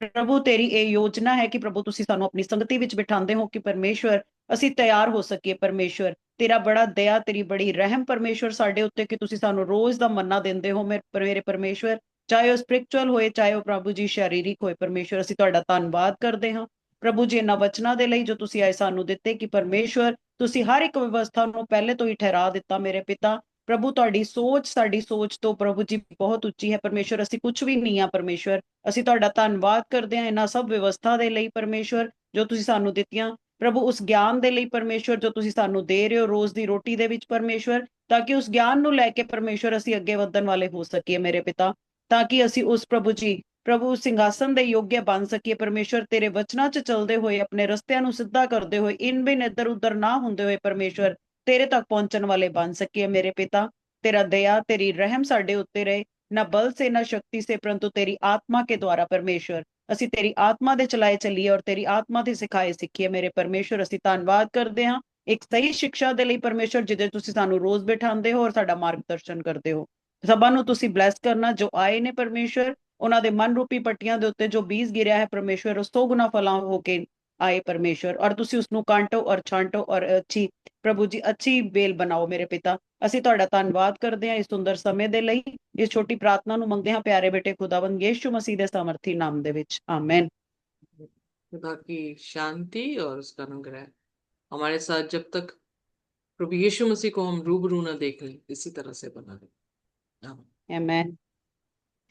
ਪ੍ਰਭੂ ਤੇਰੀ ਇਹ ਯੋਜਨਾ ਹੈ ਕਿ ਪ੍ਰਭੂ ਤੁਸੀਂ ਸਾਨੂੰ ਆਪਣੀ ਸੰਗਤੀ ਵਿੱਚ ਬਿਠਾਉਂਦੇ ਹੋ ਕਿ ਪਰਮੇਸ਼ਵਰ ਅਸੀਂ ਤਿਆਰ ਹੋ ਸਕੀਏ। ਪਰਮੇਸ਼ਵਰ ਤੇਰਾ ਬੜਾ ਦਇਆ, ਤੇਰੀ ਬੜੀ ਰਹਿਮ ਪਰਮੇਸ਼ਵਰ ਸਾਡੇ ਉੱਤੇ ਕਿ ਤੁਸੀਂ ਸਾਨੂੰ ਰੋਜ਼ ਦਾ ਮੰਨਾ ਦਿੰਦੇ ਹੋ ਮੇਰੇ ਪਰਮੇਸ਼ਵਰ, ਚਾਹੇ ਉਹ ਸਪਿਰਿਚੁਅਲ ਹੋਏ ਚਾਹੇ ਉਹ ਪ੍ਰਭੂ ਜੀ ਸਰੀਰਿਕ ਹੋਏ। ਪਰਮੇਸ਼ਵਰ ਅਸੀਂ ਤੁਹਾਡਾ ਧੰਨਵਾਦ ਕਰਦੇ ਹਾਂ ਪ੍ਰਭੂ ਜੀ ਇਹਨਾਂ ਵਚਨਾਂ ਦੇ ਲਈ ਜੋ ਤੁਸੀਂ ਆਏ ਸਾਨੂੰ ਦਿੱਤੇ ਕਿ ਪਰਮੇਸ਼ਵਰ ਤੁਸੀਂ ਹਰ ਇੱਕ ਵਿਵਸਥਾ ਨੂੰ ਪਹਿਲੇ ਤੋਂ ਹੀ ਠਹਿਰਾ ਦਿੱਤਾ ਮੇਰੇ ਪਿਤਾ। ਪ੍ਰਭੂ ਤੁਹਾਡੀ ਸੋਚ ਸਾਡੀ ਸੋਚ ਤੋਂ ਪ੍ਰਭੂ ਜੀ ਬਹੁਤ ਉੱਚੀ ਹੈ ਪਰਮੇਸ਼ਵਰ, ਅਸੀਂ ਕੁਝ ਵੀ ਨਹੀਂ ਆ ਪਰਮੇਸ਼ਵਰ। ਅਸੀਂ ਤੁਹਾਡਾ ਧੰਨਵਾਦ ਕਰਦੇ ਹਾਂ ਇਹਨਾਂ ਸਭ ਵਿਵਸਥਾ ਦੇ ਲਈ ਪਰਮੇਸ਼ਵਰ ਜੋ ਤੁਸੀਂ ਸਾਨੂੰ ਦਿੱਤੀਆਂ। ਪ੍ਰਭੂ ਉਸ ਗਿਆਨ ਦੇ ਲਈ ਪਰਮੇਸ਼ਵਰ ਜੋ ਤੁਸੀਂ ਸਾਨੂੰ ਦੇ ਰਹੇ ਹੋ ਰੋਜ਼ ਦੀ ਰੋਟੀ ਦੇ ਵਿੱਚ ਪਰਮੇਸ਼ਵਰ, ਤਾਂ ਕਿ ਉਸ ਗਿਆਨ ਨੂੰ ਲੈ ਕੇ ਪਰਮੇਸ਼ਵਰ ਅਸੀਂ ਅੱਗੇ ਵਧਣ ਵਾਲੇ ਹੋ ਸਕੀਏ ਮੇਰੇ ਪਿਤਾ, ਤਾਂ ਕਿ ਅਸੀਂ ਉਸ ਪ੍ਰਭੂ ਜੀ ਪ੍ਰਭੂ ਸਿੰਘਾਸਨ ਦੇ ਯੋਗਿਆ ਬਣ ਸਕੀਏ ਪਰਮੇਸ਼ਵਰ, ਤੇਰੇ ਵਚਨਾਂ 'ਚ ਚੱਲਦੇ ਹੋਏ ਆਪਣੇ ਰਸਤਿਆਂ ਨੂੰ ਸਿੱਧਾ ਕਰਦੇ ਹੋਏ ਇਨ ਬਿਨ ਇੱਧਰ ਉੱਧਰ ਨਾ ਹੁੰਦੇ ਹੋਏ ਪਰਮੇਸ਼ਵਰ ਤੇਰੇ ਤੱਕ ਪਹੁੰਚਣ ਵਾਲੇ ਬਣ ਸਕੀਏ ਮੇਰੇ ਪਿਤਾ। तेरा दया तेरी रहम साडे उत्ते रहे, ना बल से ना शक्ति से परंतु तेरी आत्मा के द्वारा परमेश्वर। ਅਸੀਂ ਤੇਰੀ ਆਤਮਾ ਦੇ ਚਲਾਏ ਚੱਲੀਏ ਔਰ ਤੇਰੀ ਆਤਮਾ ਦੇ ਸਿਖਾਏ ਸਿੱਖੀਏ ਮੇਰੇ ਪਰਮੇਸ਼ਵਰ। ਅਸੀਂ ਧੰਨਵਾਦ ਕਰਦੇ ਹਾਂ ਇੱਕ ਸਹੀ ਸਿੱਖਿਆ ਦੇ ਲਈ ਪਰਮੇਸ਼ਵਰ, ਜਿਹਦੇ ਤੁਸੀਂ ਸਾਨੂੰ ਰੋਜ਼ ਬਿਠਾਉਂਦੇ ਹੋ ਔਰ ਸਾਡਾ ਮਾਰਗਦਰਸ਼ਨ ਕਰਦੇ ਹੋ। ਸਭਾ ਨੂੰ ਤੁਸੀਂ ਬਲੈਸ ਕਰਨਾ ਜੋ ਆਏ ਨੇ ਪਰਮੇਸ਼ਵਰ, ਉਹਨਾਂ ਦੇ ਮਨ ਰੂਪੀ ਪੱਟੀਆਂ ਦੇ ਉੱਤੇ ਜੋ ਬੀਜ ਗਿਰਿਆ ਹੈ ਪਰਮੇਸ਼ਵਰ, ਉਹ 100 ਗੁਣਾ ਫਲਾਂ ਹੋ ਕੇ ਆਏ ਪਰਮੇਸ਼ਵਰ, ਔਰ ਤੁਸੀਂ ਉਸਨੂੰ ਕਾਂਟੋ ਔਰ ਛਾਂਟੋ ਔਰ ਅੱਛੀ ਪ੍ਰਭੂ ਜੀ ਅੱਛੀ ਬੇਲ ਬਣਾਓ ਮੇਰੇ ਪਿਤਾ। ਅਸੀਂ ਤੁਹਾਡਾ ਧੰਨਵਾਦ ਕਰਦੇ ਹਾਂ ਇਸ ਸੁੰਦਰ ਸਮੇਂ ਦੇ ਲਈ। ਇਸ ਛੋਟੀ ਪ੍ਰਾर्थना ਨੂੰ ਮੰਗਦੇ ਹਾਂ ਪਿਆਰੇ ਬੇਟੇ खुदावंद यीशु मसीह ਦੇ ਸਮਰਥੀ ਨਾਮ ਦੇ ਵਿੱਚ, आमेन। खुदा की शांति और उसका अनुग्रह हमारे साथ जब तक प्रभु यीशु मसीह को हम रूबरू न देख लें इसी तरह से बना रहे। आमीन। आमेन।